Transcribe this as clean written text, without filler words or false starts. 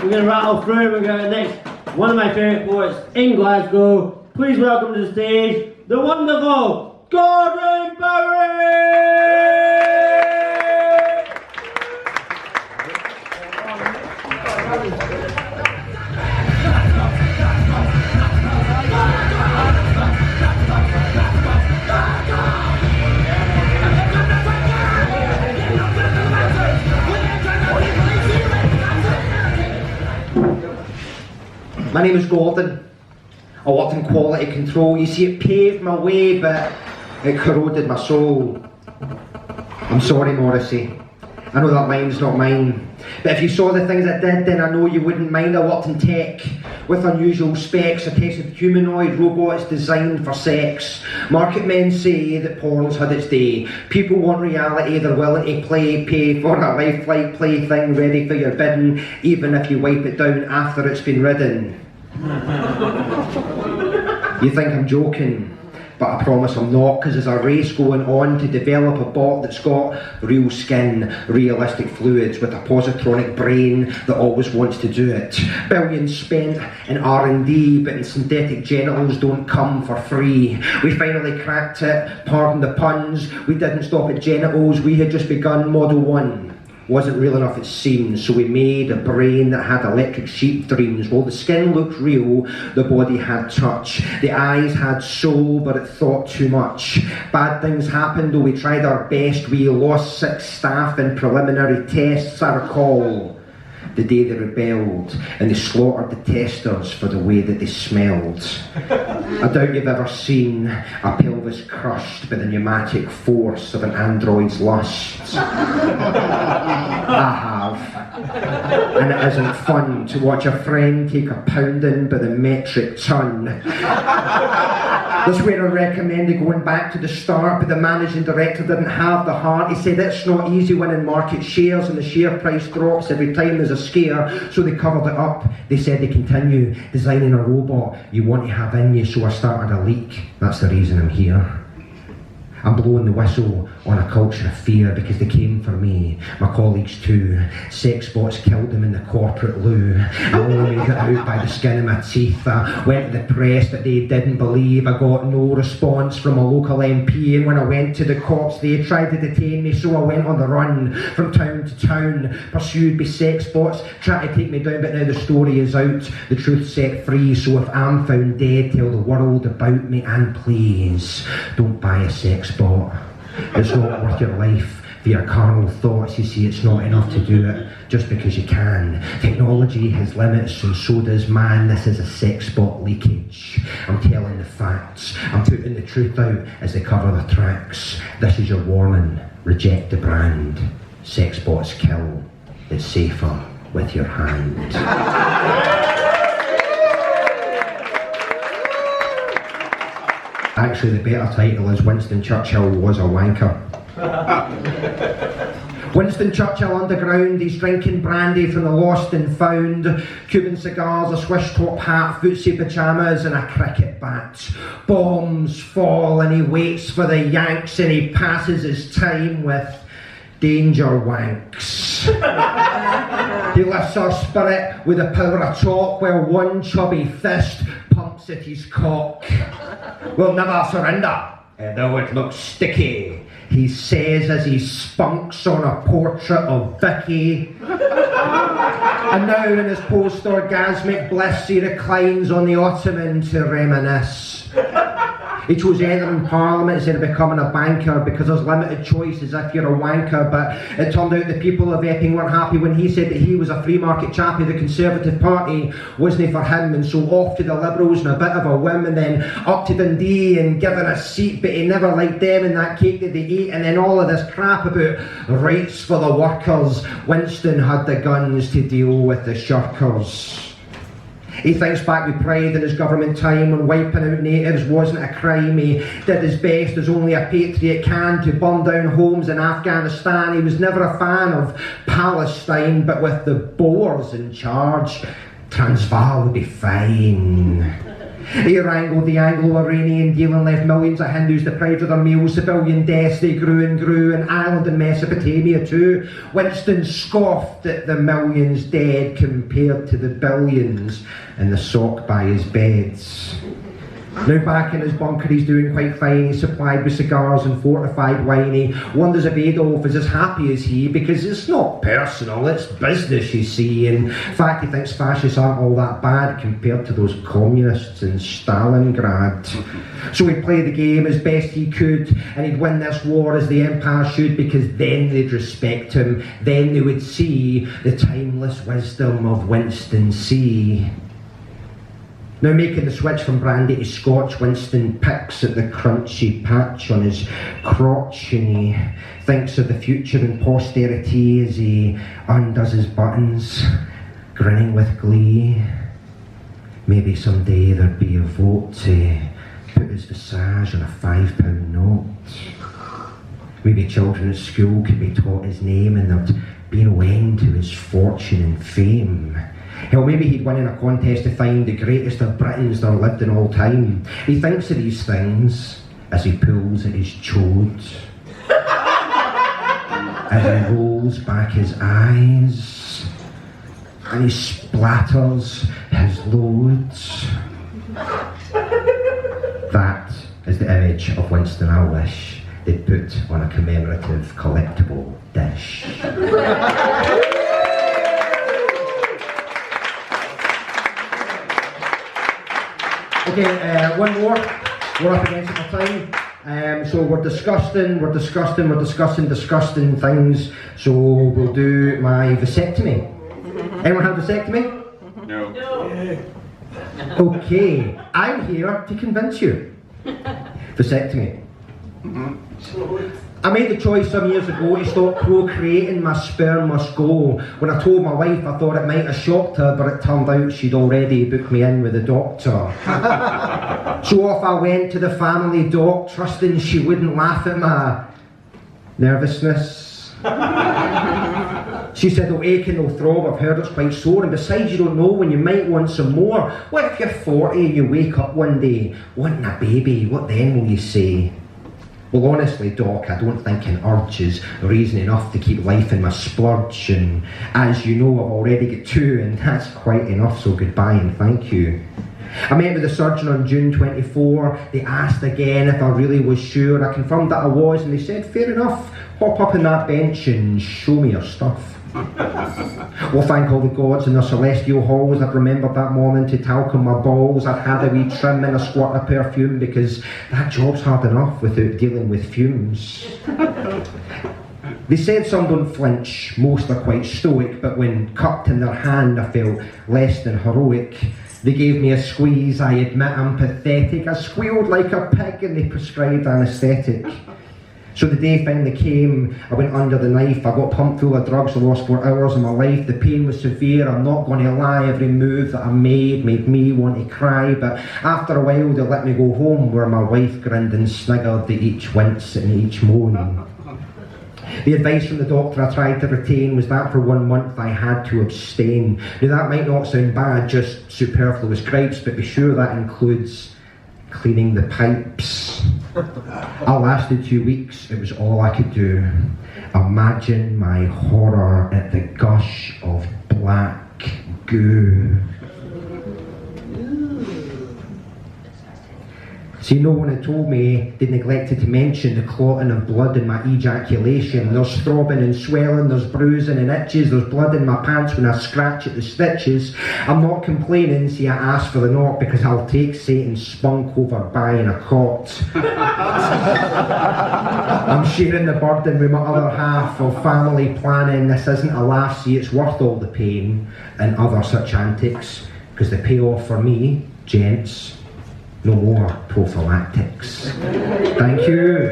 We're going to rattle through. We're going to next one of my favourite poets in Glasgow. Please welcome to the stage the wonderful Gordon Powrie! My name is Gordon. I worked in quality control. You see, it paved my way, but it corroded my soul. I'm sorry, Morrissey. I know that line's not mine. But if you saw the things I did, then I know you wouldn't mind. I worked in tech with unusual specs. I tested humanoid robots designed for sex. Market men say that porn's had its day. People want reality, they're willing to pay for a lifelike plaything ready for your bidding, even if you wipe it down after it's been ridden. You think I'm joking, but I promise I'm not, because there's a race going on to develop a bot that's got real skin, realistic fluids with a positronic brain that always wants to do it. Billions spent in R&D, but in synthetic genitals don't come for free. We finally cracked it, pardon the puns. We didn't stop at genitals, we had just begun Model 1. Wasn't real enough it seemed, so we made a brain that had electric sheep dreams. While the skin looked real, the body had touch. The eyes had soul, but it thought too much. Bad things happened, though we tried our best. We lost 6 staff in preliminary tests, I recall. The day they rebelled, and they slaughtered the testers for the way that they smelled. I doubt you've ever seen a pelvis crushed by the pneumatic force of an android's lust. I have. And it isn't fun to watch a friend take a pounding by the metric ton. That's where I recommended going back to the start, but the managing director didn't have the heart. He said it's not easy winning market shares and the share price drops every time there's a scare, so they covered it up. They said they continue designing a robot you want to have in you, so I started a leak. That's the reason I'm here. I'm blowing the whistle on a culture of fear because they came for me, my colleagues too. Sex bots killed them in the corporate loo. I only made it out by the skin of my teeth. I went to the press, but they didn't believe. I got no response from a local MP, and when I went to the cops they tried to detain me, so I went on the run from town to town, pursued by sex bots, tried to take me down, but now the story is out, the truth set free. So if I'm found dead, tell the world about me, and please don't buy a sex bot. It's not worth your life for your carnal thoughts. You see, it's not enough to do it just because you can. Technology has limits, and so does man. This is a sex bot leakage. I'm telling the facts. I'm putting the truth out as they cover the tracks. This is your warning. Reject the brand. Sex bots kill. It's safer with your hand. Actually, the better title is Winston Churchill Was a Wanker. Winston Churchill underground, he's drinking brandy from the lost and found, Cuban cigars, a swish top hat, footsie pyjamas and a cricket bat. Bombs fall and he waits for the yanks, and he passes his time with danger wanks. He lifts our spirit with the power of talk, while one chubby fist pumps at his cock. We'll never surrender, though it looks sticky, he says as he spunks on a portrait of Vicky. And now in his post-orgasmic bliss he reclines on the ottoman to reminisce. He chose entering Parliament instead of becoming a banker because there's limited choices if you're a wanker, but it turned out the people of Epping weren't happy when he said that he was a free market chappie. The Conservative Party wasn't for him, and so off to the Liberals in a bit of a whim, and then up to Dundee and given a seat, but he never liked them and that cake that they ate, and then all of this crap about rights for the workers. Winston had the guns to deal with the shirkers. He thinks back with pride in his government time when wiping out natives wasn't a crime. He did his best as only a patriot can to burn down homes in Afghanistan. He was never a fan of Palestine, but with the Boers in charge, Transvaal would be fine. He wrangled the Anglo-Iranian deal and left millions of Hindus deprived of their meals. Civilian deaths, they grew and grew, and Ireland and Mesopotamia too. Winston scoffed at the millions dead compared to the billions in the sock by his beds. Now back in his bunker he's doing quite fine. He's supplied with cigars and fortified wine. He wonders if Adolf is as happy as he, because it's not personal, it's business, you see. In fact, he thinks fascists aren't all that bad compared to those communists in Stalingrad. So he'd play the game as best he could, and he'd win this war as the empire should, because then they'd respect him. Then they would see the timeless wisdom of Winston C. Now making the switch from brandy to scotch, Winston picks at the crunchy patch on his crotch, and he thinks of the future and posterity as he undoes his buttons, grinning with glee. Maybe someday there'd be a vote to put his visage on a £5 note. Maybe children at school could be taught his name, and there'd be no end to his fortune and fame. Hell, maybe he'd win in a contest to find the greatest of Britons that lived in all time. He thinks of these things as he pulls at his chode, as he rolls back his eyes, and he splatters his loads. That is the image of Winston I wish they'd put on a commemorative collectible dish. Okay, one more. We're up against it for time. So we're disgusting things. So we'll do my vasectomy. Anyone have vasectomy? No. Okay, I'm here to convince you. Vasectomy. I made the choice some years ago to stop procreating. My sperm must go. When I told my wife, I thought it might have shocked her, but it turned out she'd already booked me in with a doctor. So off I went to the family doc, trusting she wouldn't laugh at my nervousness. She said, "Oh, aching, no throb, I've heard it's quite sore, and besides you don't know when you might want some more. What if you're 40 and you wake up one day wanting a baby? What then will you say?" Well, honestly, Doc, I don't think an urge is reason enough to keep life in my splurge, and as you know, I've already got 2, and that's quite enough, so goodbye and thank you. I met with the surgeon on June 24. They asked again if I really was sure. I confirmed that I was, and they said, "Fair enough, hop up on that bench and show me your stuff." Well, thank all the gods in their celestial halls, I'd remembered that morning to talcum my balls. I'd had a wee trim and a squirt of perfume, because that job's hard enough without dealing with fumes. They said some don't flinch, most are quite stoic, but when cupped in their hand I felt less than heroic. They gave me a squeeze, I admit I'm pathetic. I squealed like a pig and they prescribed anaesthetic. So the day finally came, I went under the knife, I got pumped full of drugs, I lost 4 hours of my life. The pain was severe, I'm not going to lie, every move that I made me want to cry, but after a while they let me go home, where my wife grinned and sniggered at each wince and each moan. The advice from the doctor I tried to retain was that for 1 month I had to abstain. Now that might not sound bad, just superfluous gripes, but be sure that includes cleaning the pipes. I lasted 2 weeks, it was all I could do. Imagine my horror at the gush of black goo. See, no one had told me they'd neglected to mention the clotting of blood in my ejaculation. There's throbbing and swelling, there's bruising and itches, there's blood in my pants when I scratch at the stitches. I'm not complaining, see I asked for the knock, because I'll take Satan's spunk over buying a cot. I'm sharing the burden with my other half of family planning. This isn't a laugh, see it's worth all the pain and other such antics, because the payoff for me, gents, no more prophylactics. Thank you.